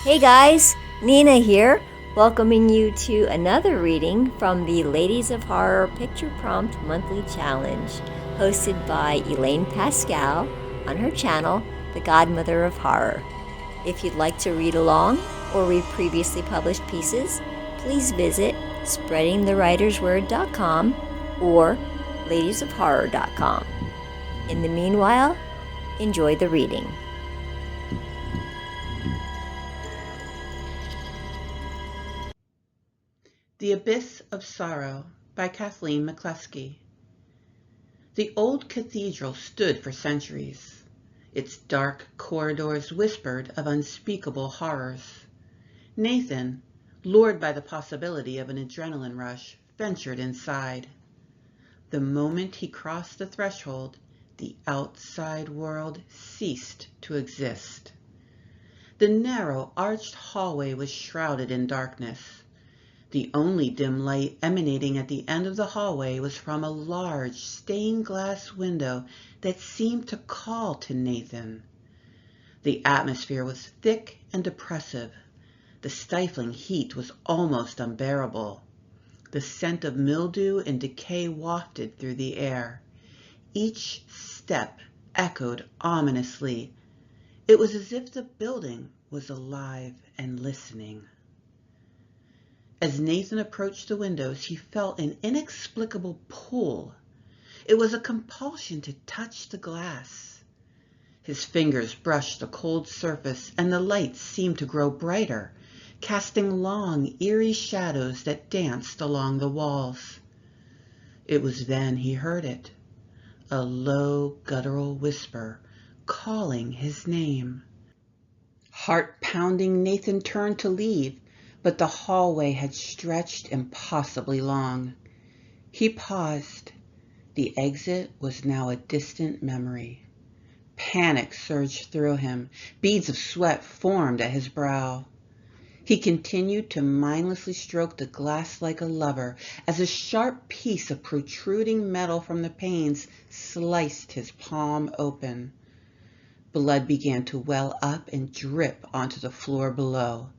Hey guys, Nina here, welcoming you to another reading from the Ladies of Horror Picture Prompt Monthly Challenge, hosted by Elaine Pascal on her channel, The Godmother of Horror. If you'd like to read along or read previously published pieces, please visit spreadingthewritersword.com or ladiesofhorror.com. In the meanwhile, enjoy the reading. The Abyss of Sorrow by Kathleen McCluskey. The old cathedral stood for centuries. Its dark corridors whispered of unspeakable horrors. Nathan, lured by the possibility of an adrenaline rush, ventured inside. The moment he crossed the threshold, the outside world ceased to exist. The narrow, arched hallway was shrouded in darkness. The only dim light emanating at the end of the hallway was from a large stained glass window that seemed to call to Nathan. The atmosphere was thick and oppressive. The stifling heat was almost unbearable. The scent of mildew and decay wafted through the air. Each step echoed ominously. It was as if the building was alive and listening. As Nathan approached the windows, he felt an inexplicable pull. It was a compulsion to touch the glass. His fingers brushed the cold surface, and the lights seemed to grow brighter, casting long, eerie shadows that danced along the walls. It was then he heard it, a low, guttural whisper, calling his name. Heart-pounding, Nathan turned to leave, but the hallway had stretched impossibly long. He paused. The exit was now a distant memory. Panic surged through him. Beads of sweat formed at his brow. He continued to mindlessly stroke the glass like a lover as a sharp piece of protruding metal from the panes sliced his palm open. Blood began to well up and drip onto the floor below.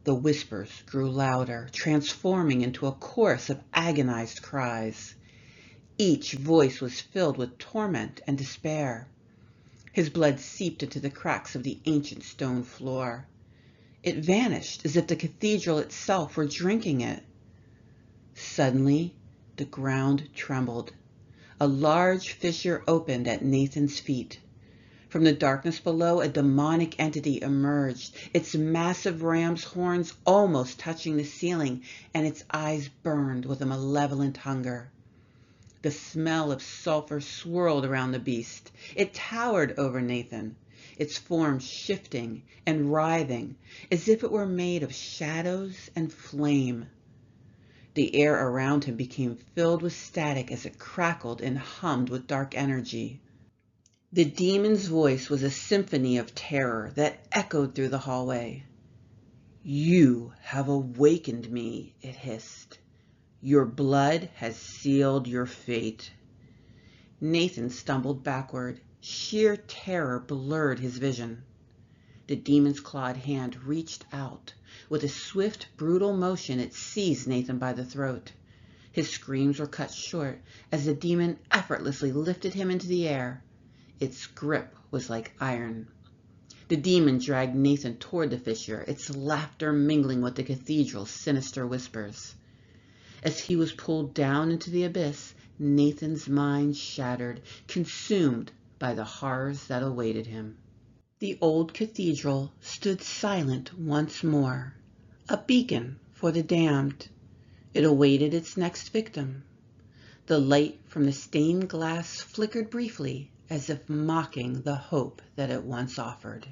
The whispers grew louder, transforming into a chorus of agonized cries. Each voice was filled with torment and despair. His blood seeped into the cracks of the ancient stone floor. It vanished as if the cathedral itself were drinking it. Suddenly, the ground trembled. A large fissure opened at Nathan's feet. From the darkness below, a demonic entity emerged, its massive ram's horns almost touching the ceiling, and its eyes burned with a malevolent hunger. The smell of sulfur swirled around the beast. It towered over Nathan, its form shifting and writhing as if it were made of shadows and flame. The air around him became filled with static as it crackled and hummed with dark energy. The demon's voice was a symphony of terror that echoed through the hallway. "You have awakened me," it hissed. "Your blood has sealed your fate." Nathan stumbled backward. Sheer terror blurred his vision. The demon's clawed hand reached out. With a swift, brutal motion, it seized Nathan by the throat. His screams were cut short as the demon effortlessly lifted him into the air. Its grip was like iron. The demon dragged Nathan toward the fissure, its laughter mingling with the cathedral's sinister whispers. As he was pulled down into the abyss, Nathan's mind shattered, consumed by the horrors that awaited him. The old cathedral stood silent once more, a beacon for the damned. It awaited its next victim. The light from the stained glass flickered briefly, as if mocking the hope that it once offered.